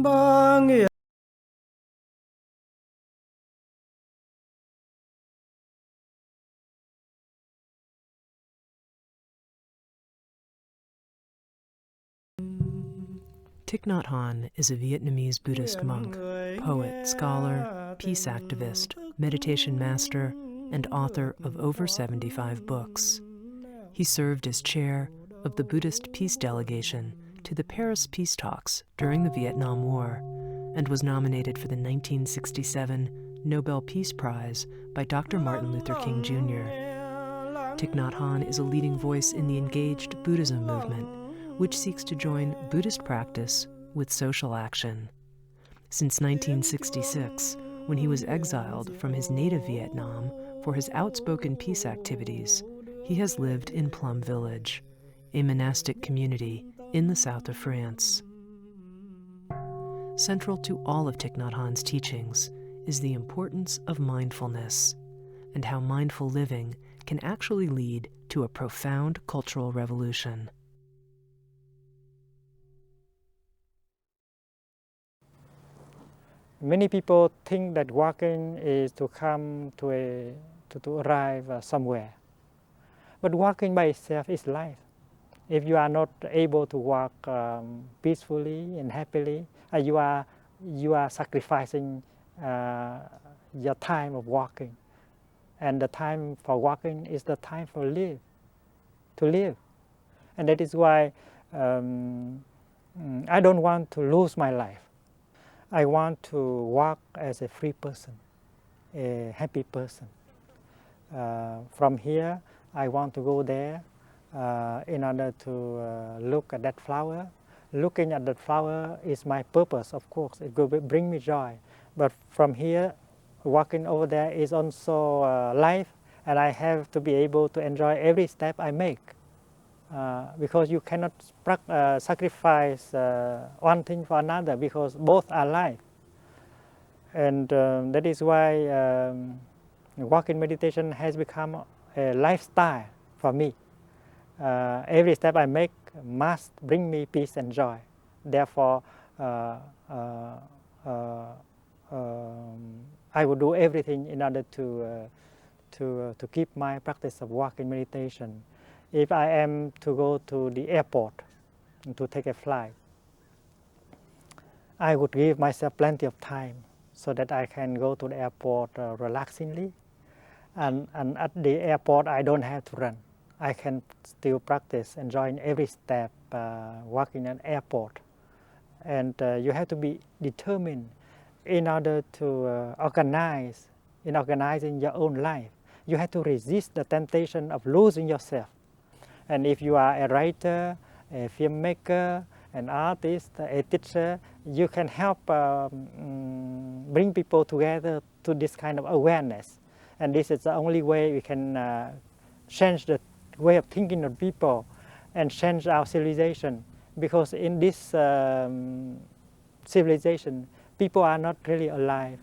Bang Thich Nhat Hanh is a Vietnamese Buddhist monk, poet, scholar, peace activist, meditation master, and author of over 75 books. He served as chair of the Buddhist peace delegation to the Paris Peace Talks during the Vietnam War and was nominated for the 1967 Nobel Peace Prize by Dr. Martin Luther King Jr. Thich Nhat Hanh is a leading voice in the engaged Buddhism movement, which seeks to join Buddhist practice with social action. Since 1966, when he was exiled from his native Vietnam for his outspoken peace activities, he has lived in Plum Village, a monastic community in the south of France. Central to all of Thich Nhat Hanh's teachings is the importance of mindfulness and how mindful living can actually lead to a profound cultural revolution. Many people think that walking is to come to arrive somewhere. But walking by itself is life. If you are not able to walk peacefully and happily, you are sacrificing your time of walking. And the time for walking is the time to live. And that is why I don't want to lose my life. I want to walk as a free person, a happy person. From here, I want to go there in order to look at that flower. Looking at that flower is my purpose, of course. It will bring me joy. But from here, walking over there is also life, and I have to be able to enjoy every step I make. Because you cannot sacrifice one thing for another, because both are life. And that is why walking meditation has become a lifestyle for me. Every step I make must bring me peace and joy. Therefore, I will do everything in order to keep my practice of walking meditation. If I am to go to the airport to take a flight, I would give myself plenty of time so that I can go to the airport relaxingly. And at the airport, I don't have to run. I can still practice, enjoying every step walking at the airport. And you have to be determined in order to organizing your own life. You have to resist the temptation of losing yourself. And if you are a writer, a filmmaker, an artist, a teacher, you can help bring people together to this kind of awareness. And this is the only way we can change the way of thinking of people and change our civilization. Because in this civilization, people are not really alive.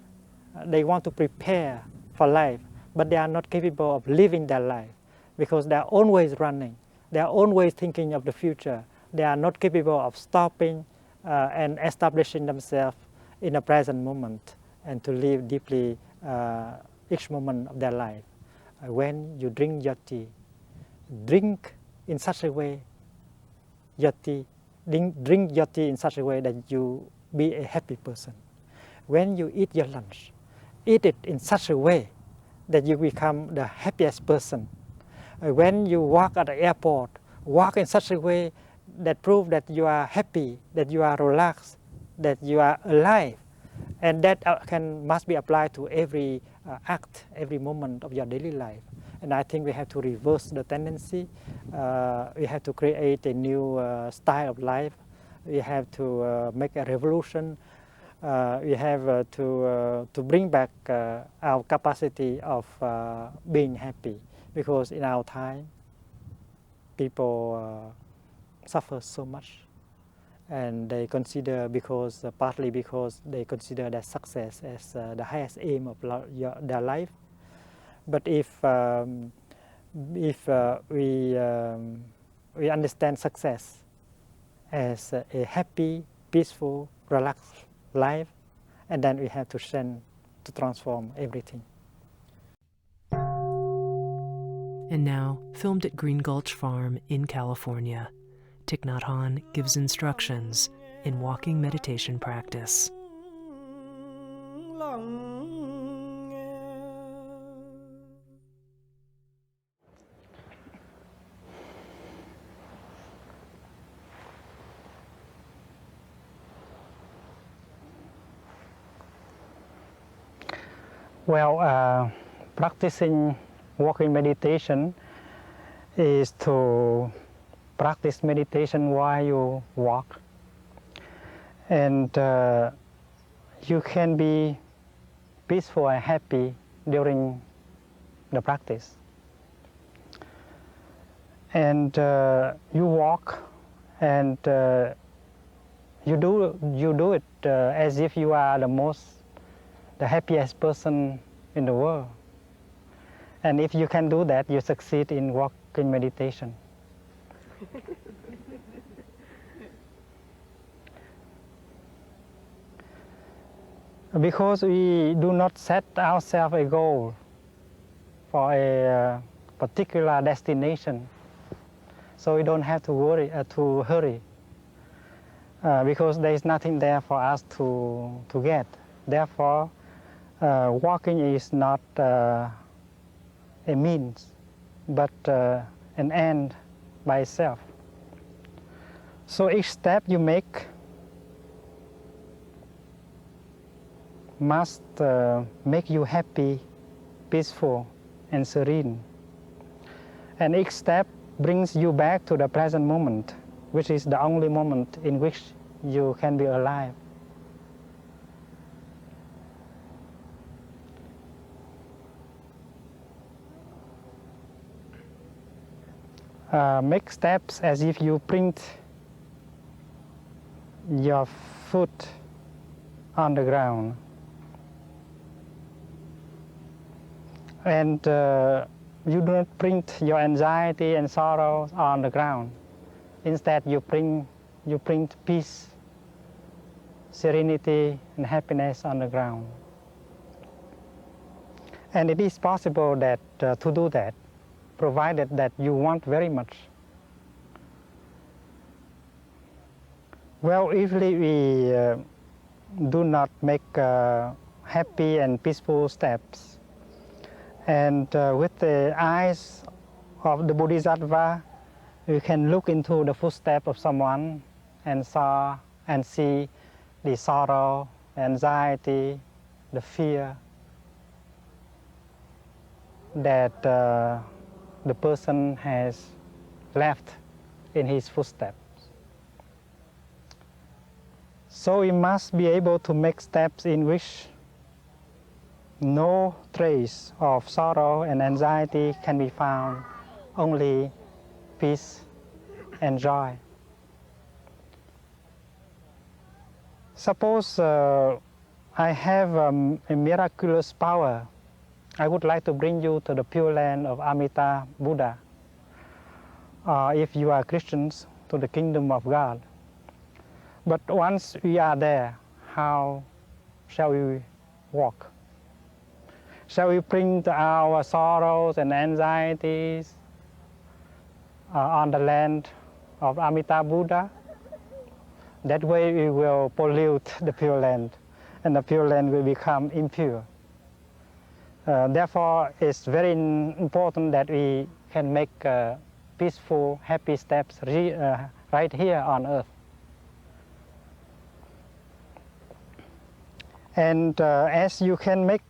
They want to prepare for life, but they are not capable of living their life because they are always running. They are always thinking of the future. They are not capable of stopping and establishing themselves in the present moment and to live deeply each moment of their life. When you drink your tea, drink in such a way drink your tea in such a way that you be a happy person. When you eat your lunch, eat it in such a way that you become the happiest person. When you walk at the airport, walk in such a way that proves that you are happy, that you are relaxed, that you are alive. And that must be applied to every act, every moment of your daily life. And I think we have to reverse the tendency. We have to create a new style of life. We have to make a revolution. We have to bring back our capacity of being happy. Because in our time, people suffer so much. And they consider, partly because they consider their success as the highest aim of their life. But if we understand success as a happy, peaceful, relaxed life, and then we have to send to transform everything. And now, filmed at Green Gulch Farm in California, Thich Nhat Hanh gives instructions in walking meditation practice. Well, practicing walking meditation is to practice meditation while you walk. And you can be peaceful and happy during the practice. And you walk and you do it as if you are the happiest person in the world. And if you can do that, you succeed in walking meditation. Because we do not set ourselves a goal for a particular destination, so we don't have to worry to hurry, because there is nothing there for us to get. Therefore, walking is not a means, but an end by itself. So each step you make must make you happy, peaceful, and serene. And each step brings you back to the present moment, which is the only moment in which you can be alive. Make steps as if you print your foot on the ground. And you do not print your anxiety and sorrow on the ground. Instead, you print peace, serenity, and happiness on the ground. And it is possible that to do that, provided that you want very much. Well, if we do not make happy and peaceful steps, and with the eyes of the Bodhisattva, you can look into the footsteps of someone and see the sorrow, anxiety, the fear that the person has left in his footsteps. So we must be able to make steps in which no trace of sorrow and anxiety can be found, only peace and joy. Suppose I have a miraculous power. I would like to bring you to the Pure Land of Amitabha Buddha. If you are Christians, to the kingdom of God. But once we are there, how shall we walk? Shall we bring our sorrows and anxieties on the land of Amitabha Buddha? That way we will pollute the Pure Land, and the Pure Land will become impure. Therefore, it's very important that we can make peaceful, happy steps right here on earth. And as you can make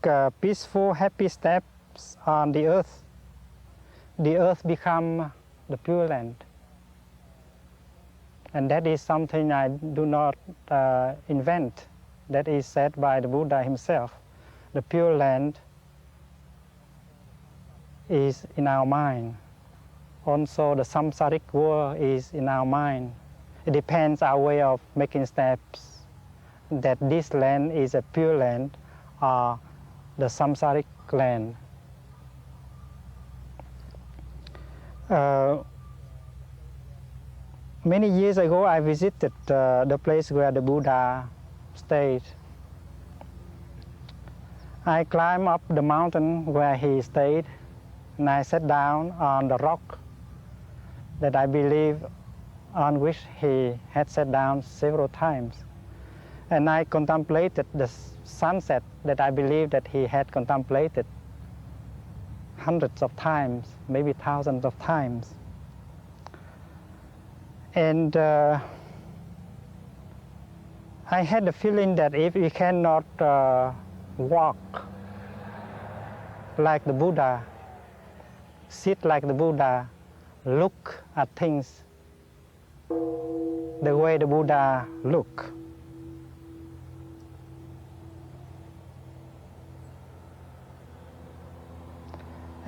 peaceful, happy steps on the earth becomes the Pure Land. And that is something I do not invent. That is said by the Buddha himself. The Pure Land is in our mind. Also, the samsaric world is in our mind. It depends our way of making steps, that this land is a pure land or the samsaric land. Many years ago, I visited the place where the Buddha stayed. I climbed up the mountain where he stayed, and I sat down on the rock that I believe on which he had sat down several times. And I contemplated the sunset that I believe that he had contemplated hundreds of times, maybe thousands of times. And I had the feeling that if we cannot walk like the Buddha, sit like the Buddha, look at things the way the Buddha look,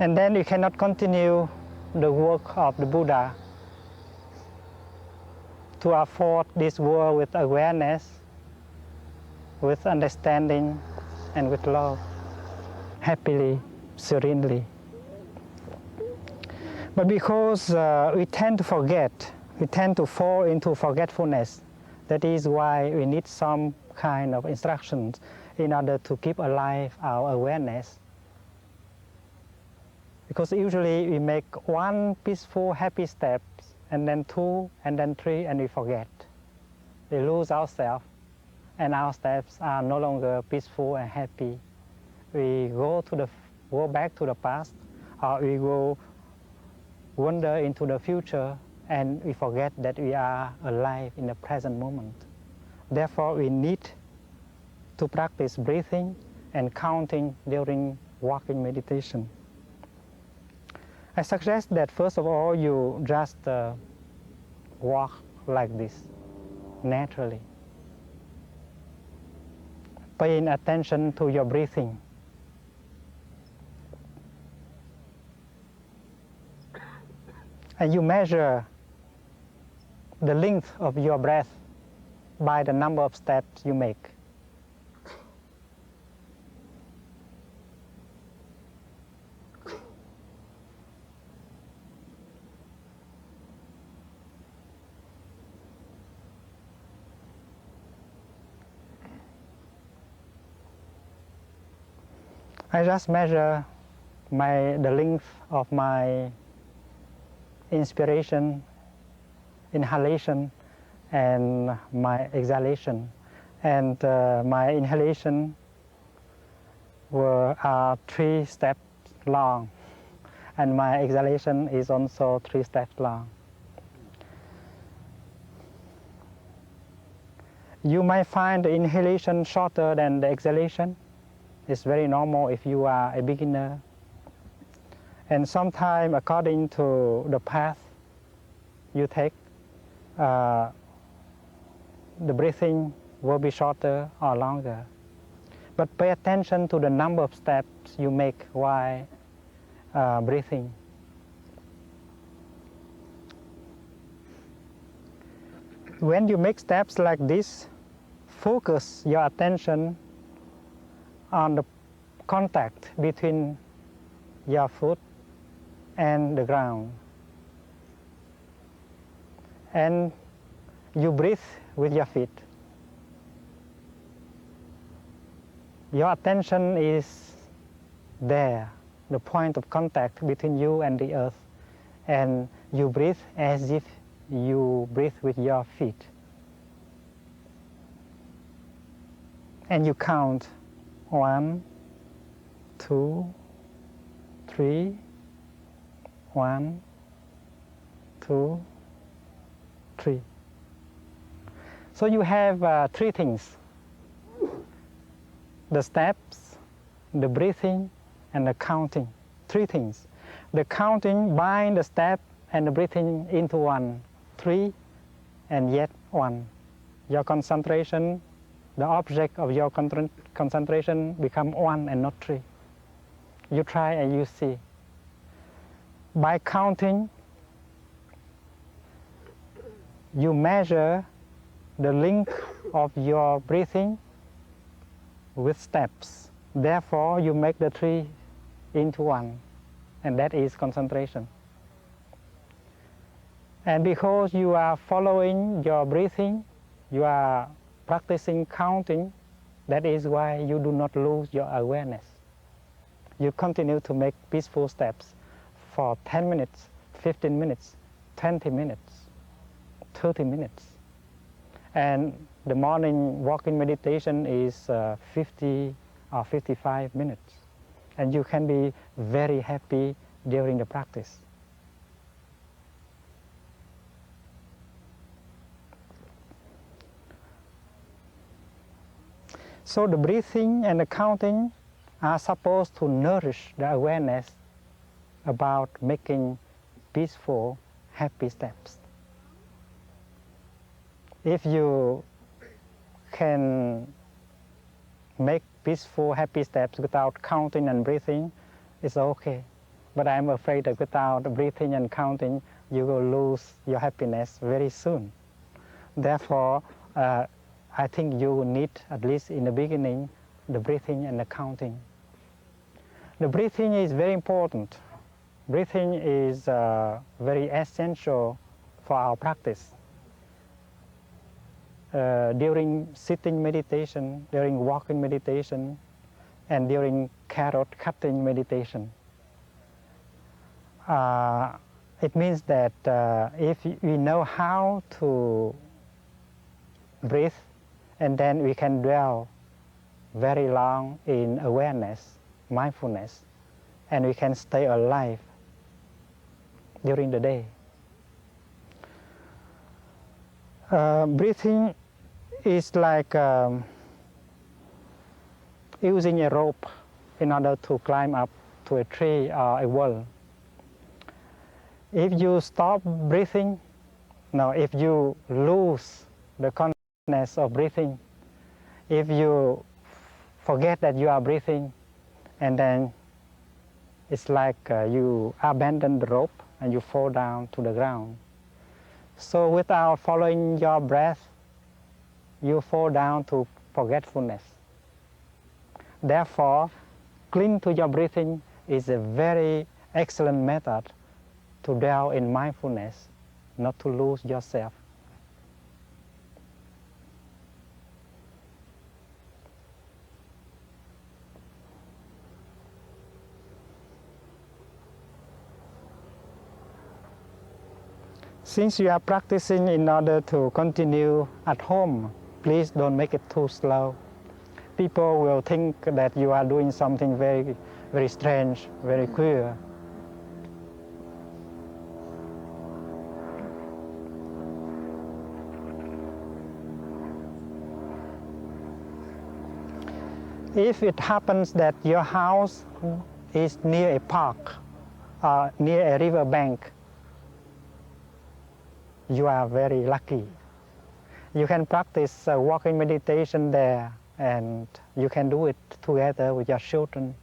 and then you cannot continue the work of the Buddha to afford this world with awareness, with understanding, and with love, happily, serenely. But because we tend to forget, we tend to fall into forgetfulness, that is why we need some kind of instructions in order to keep alive our awareness. Because usually we make one peaceful, happy step, and then two, and then three, and we forget. We lose ourselves, and our steps are no longer peaceful and happy. We go back to the past, or we go wander into the future, and we forget that we are alive in the present moment. Therefore, we need to practice breathing and counting during walking meditation. I suggest that first of all you just walk like this, naturally, paying attention to your breathing. And you measure the length of your breath by the number of steps you make. I just measure the length of my inspiration, inhalation, and my exhalation. And my inhalation are 3 steps long, and my exhalation is also 3 steps long. You might find the inhalation shorter than the exhalation. It's very normal if you are a beginner. And sometimes, according to the path you take, the breathing will be shorter or longer. But pay attention to the number of steps you make while breathing. When you make steps like this, focus your attention on the contact between your foot and the ground. And you breathe with your feet. Your attention is there, the point of contact between you and the earth. And you breathe as if you breathe with your feet. And you count 1, 2, 3, 1, 2, 3. So you have 3 things: the steps, the breathing, and the counting. 3 things. The counting binds the step and the breathing into one. 3 and yet 1. Your concentration, the object of your concentration become 1 and not 3. You try and you see. By counting, you measure the length of your breathing with steps. Therefore, you make the 3 into 1, and that is concentration. And because you are following your breathing, you are practicing counting, that is why you do not lose your awareness. You continue to make peaceful steps for 10 minutes, 15 minutes, 20 minutes, 30 minutes. And the morning walking meditation is 50 or 55 minutes. And you can be very happy during the practice. So the breathing and the counting are supposed to nourish the awareness about making peaceful, happy steps. If you can make peaceful, happy steps without counting and breathing, it's okay. But I'm afraid that without breathing and counting, you will lose your happiness very soon. Therefore, I think you need, at least in the beginning, the breathing and the counting. The breathing is very important. Breathing is very essential for our practice. During sitting meditation, during walking meditation, and during carrot cutting meditation. It means that if we know how to breathe, and then we can dwell very long in awareness, mindfulness, and we can stay alive during the day. Breathing is like using a rope in order to climb up to a tree or a wall. If you stop breathing, if you lose the consciousness of breathing, if you forget that you are breathing, and then it's like you abandon the rope and you fall down to the ground. So without following your breath, you fall down to forgetfulness. Therefore, cling to your breathing is a very excellent method to dwell in mindfulness, not to lose yourself. Since you are practicing in order to continue at home, please don't make it too slow. People will think that you are doing something very, very strange, very queer. If it happens that your house is near a park or near a river bank, you are very lucky. You can practice walking meditation there, and you can do it together with your children,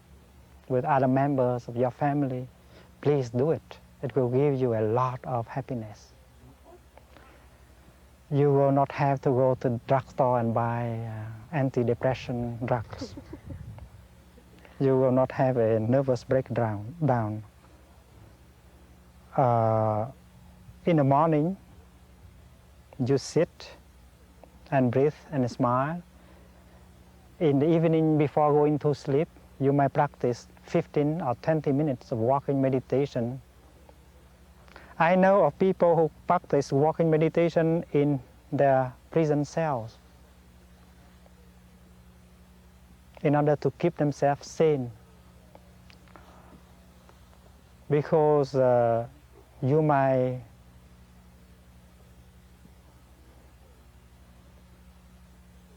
with other members of your family. Please do it. It will give you a lot of happiness. You will not have to go to the drugstore and buy anti-depression drugs. You will not have a nervous breakdown. In the morning, you sit and breathe and smile. In the evening, before going to sleep, you may practice 15 or 20 minutes of walking meditation. I know of people who practice walking meditation in their prison cells in order to keep themselves sane. Because you might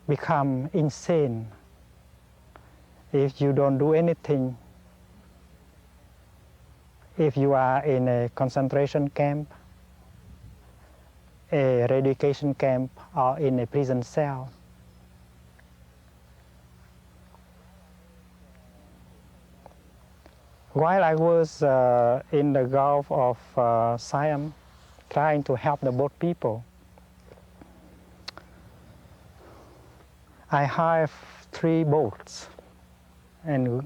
become insane if you don't do anything. If you are in a concentration camp, a re-education camp, or in a prison cell. While I was in the Gulf of Siam trying to help the boat people, I hired 3 boats and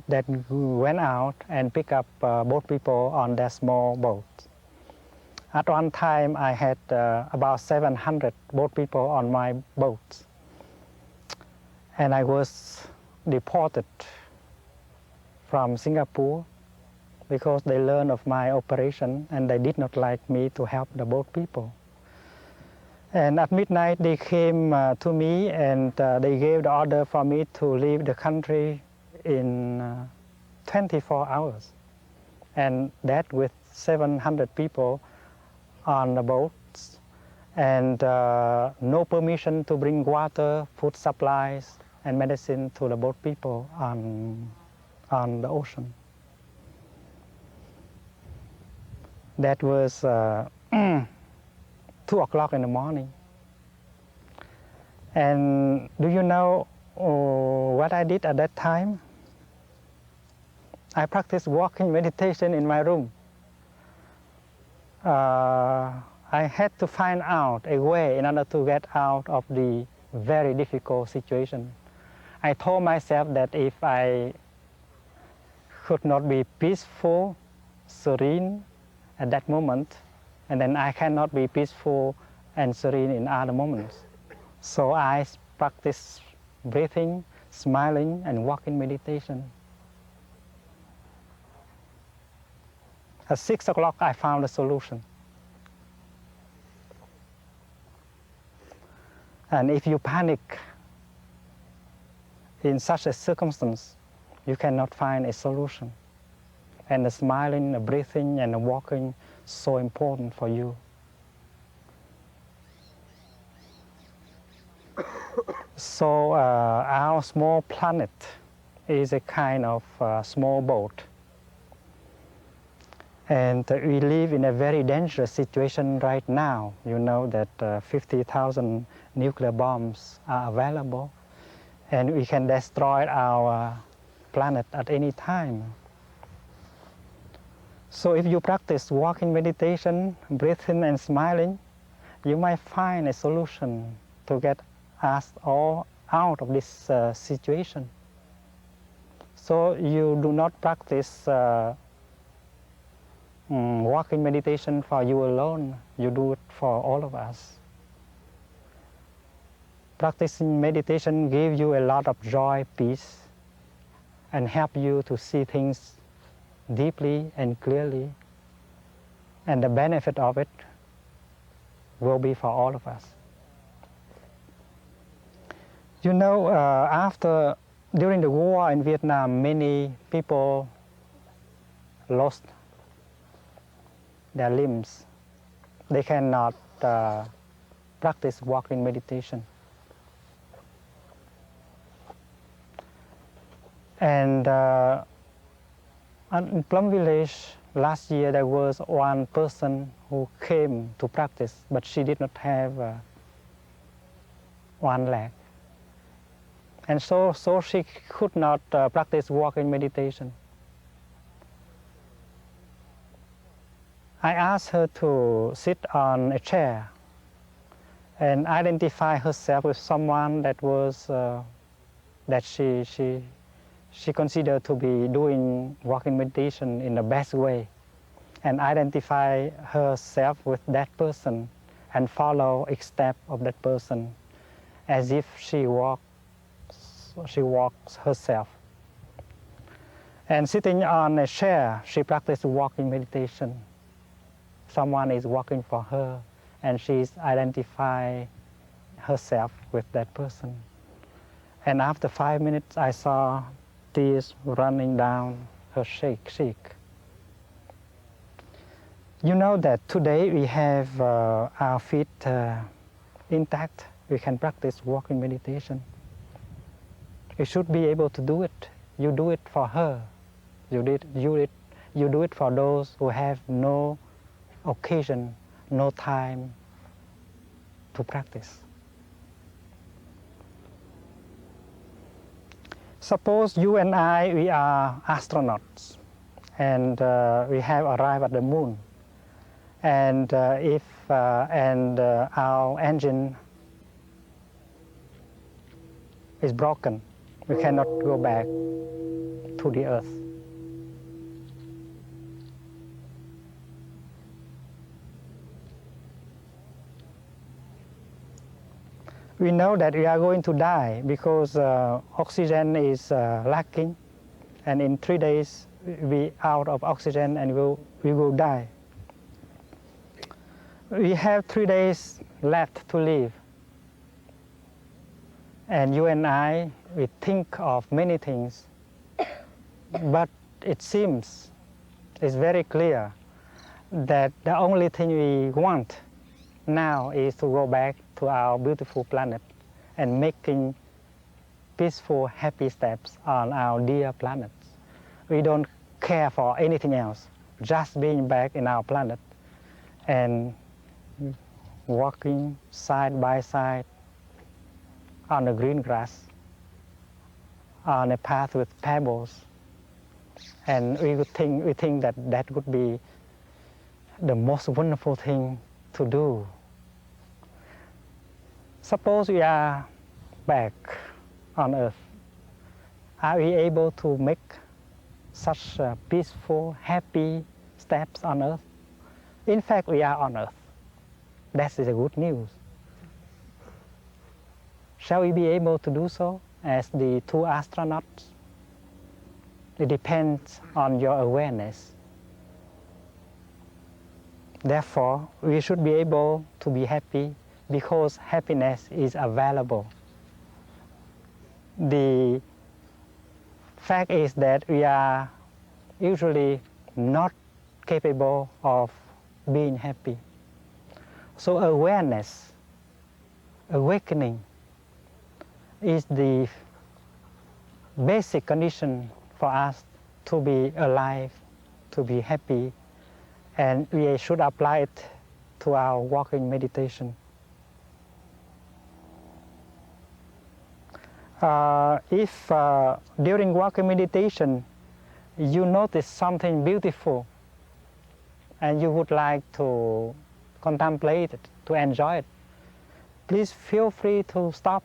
that went out and picked up boat people on their small boats. At one time, I had about 700 boat people on my boat. And I was deported from Singapore because they learned of my operation and they did not like me to help the boat people. And at midnight, they came to me and they gave the order for me to leave the country in 24 hours. And that with 700 people on the boats, and no permission to bring water, food supplies, and medicine to the boat people on the ocean. That was 2 o'clock in the morning. And do you know what I did at that time? I practiced walking meditation in my room. I had to find out a way in order to get out of the very difficult situation. I told myself that if I could not be peaceful, serene at that moment, and then I cannot be peaceful and serene in other moments. So I practiced breathing, smiling, and walking meditation. At 6 o'clock, I found a solution. And if you panic in such a circumstance, you cannot find a solution. And the smiling, the breathing, and the walking so important for you. So our small planet is a kind of small boat. And we live in a very dangerous situation right now. You know that 50,000 nuclear bombs are available, and we can destroy our planet at any time. So if you practice walking meditation, breathing and smiling, you might find a solution to get us all out of this situation. So you do not practice walking meditation for you alone, you do it for all of us. Practicing meditation gives you a lot of joy, peace, and help you to see things deeply and clearly. And the benefit of it will be for all of us. You know, during the war in Vietnam, many people lost their limbs. They cannot practice walking meditation. And in Plum Village, last year there was one person who came to practice, but she did not have one leg. And so she could not practice walking meditation. I asked her to sit on a chair and identify herself with someone that was that she considered to be doing walking meditation in the best way, and identify herself with that person and follow each step of that person as if she walks herself. And sitting on a chair, she practiced walking meditation. Someone is walking for her, and she's identifying herself with that person. And after 5 minutes, I saw tears running down her cheek. You know that today we have our feet intact. We can practice walking meditation. You should be able to do it. You do it for her. You do it for those who have no occasion, no time to practice. Suppose you and I, we are astronauts, and we have arrived at the moon, and our engine is broken. We cannot go back to the Earth. We know that we are going to die because oxygen is lacking, and in 3 days we out of oxygen and we will die. We have 3 days left to live. And you and I, we think of many things, but it seems, it's very clear that the only thing we want now is to go back to our beautiful planet and making peaceful, happy steps on our dear planet. We don't care for anything else, just being back in our planet and walking side by side on the green grass, on a path with pebbles. And we think that that would be the most wonderful thing to do. Suppose we are back on Earth. Are we able to make such peaceful, happy steps on Earth? In fact, we are on Earth. That is the good news. Shall we be able to do so as the 2 astronauts? It depends on your awareness. Therefore, we should be able to be happy because happiness is available. The fact is that we are usually not capable of being happy. So awareness, awakening, is the basic condition for us to be alive, to be happy, and we should apply it to our walking meditation. If during walking meditation you notice something beautiful and you would like to contemplate it, to enjoy it, please feel free to stop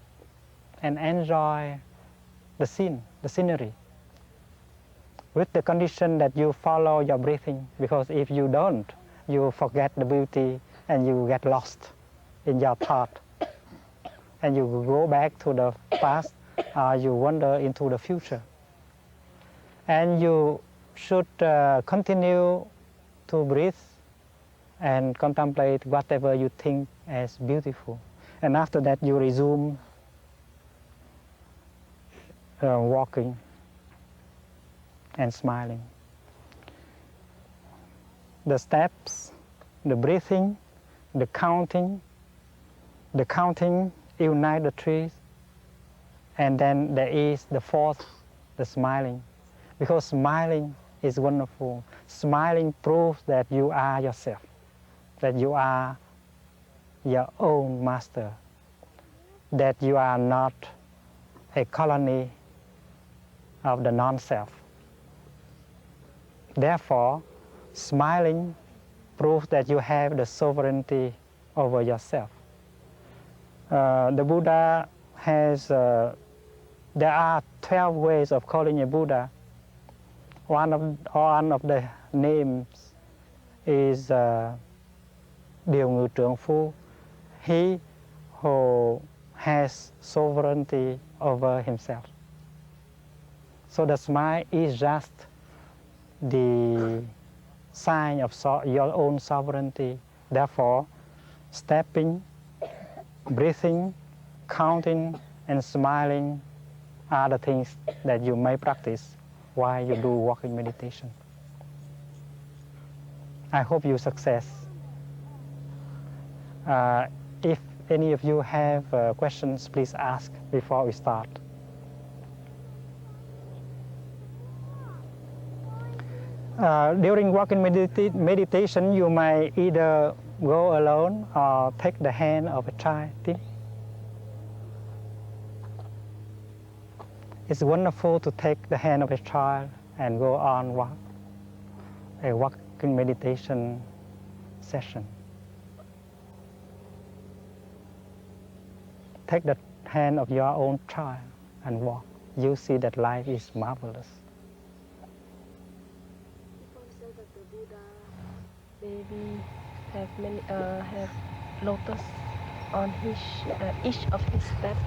and enjoy the scene, the scenery, with the condition that you follow your breathing, because if you don't, you forget the beauty and you get lost in your thought. And you go back to the past, you wander into the future. And you should continue to breathe and contemplate whatever you think as beautiful. And after that, you resume walking and smiling. The steps, the breathing, the counting unite the trees, and then there is the 4th, the smiling. Because smiling is wonderful. Smiling proves that you are yourself, that you are your own master, that you are not a colony of the non-self. Therefore, smiling proves that you have the sovereignty over yourself. The Buddha has, there are 12 ways of calling a Buddha. One of the names is Điều Ngự Trưởng Phu, he who has sovereignty over himself. So the smile is just the sign of your own sovereignty. Therefore, stepping, breathing, counting, and smiling are the things that you may practice while you do walking meditation. I hope you success. If any of you have questions, please ask before we start. During walking meditation, you may either go alone or take the hand of a child. It's wonderful to take the hand of a child and go on a walking meditation session. Take the hand of your own child and walk. You see that life is marvelous. People say that the Buddha baby have lotus on his each of his steps.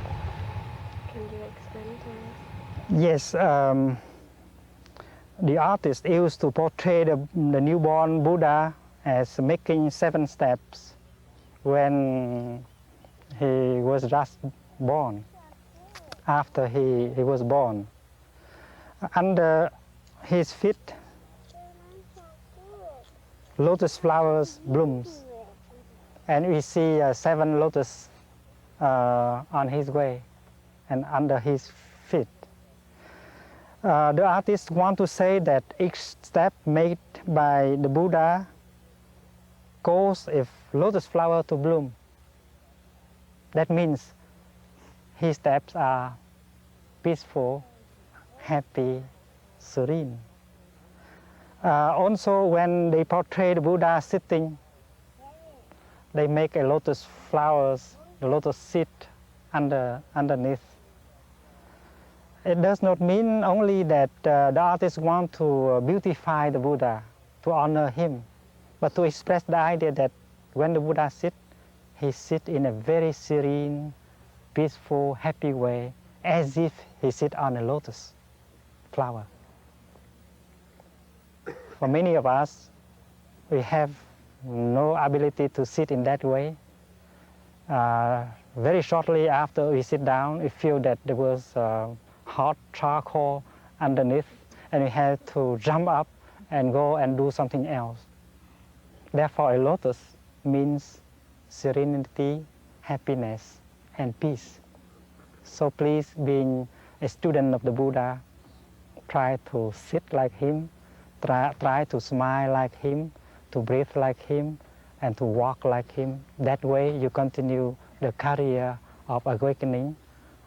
Can you explain to us? Yes, the artist used to portray the newborn Buddha as making 7 steps when he was just born, after he was born. Under his feet, lotus flowers blooms, and we see 7 lotus on his way and under his feet. The artist want to say that each step made by the Buddha cause a lotus flower to bloom. That means his steps are peaceful, happy, serene. Also, when they portray the Buddha sitting, they make a lotus flowers, the lotus sit underneath. It does not mean only that the artist want to beautify the Buddha, to honor him, but to express the idea that when the Buddha sits, he sits in a very serene, peaceful, happy way, as if he sits on a lotus flower. For many of us, we have no ability to sit in that way. Very shortly after we sit down, we feel that there was hot charcoal underneath, and we have to jump up and go and do something else. Therefore, a lotus means serenity, happiness, and peace. So please, being a student of the Buddha, try to sit like him, try to smile like him, to breathe like him, and to walk like him. That way you continue the career of awakening,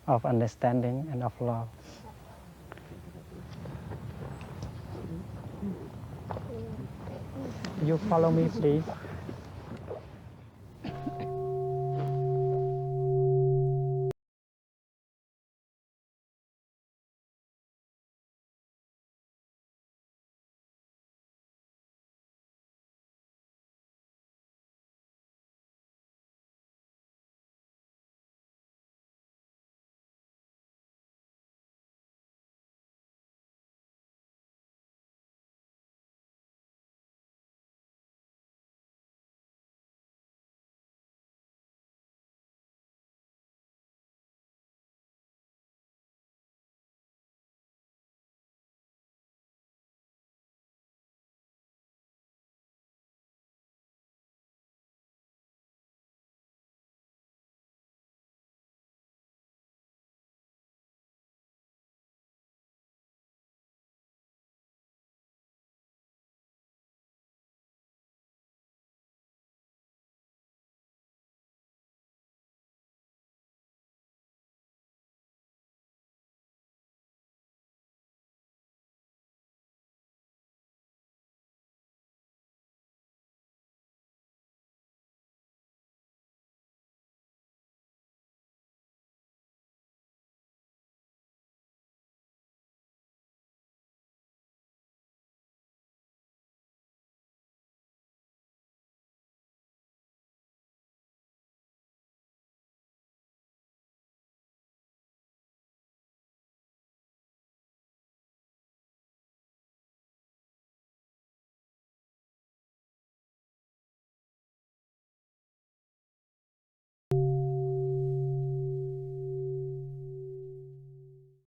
of understanding, and of love. You follow me, please.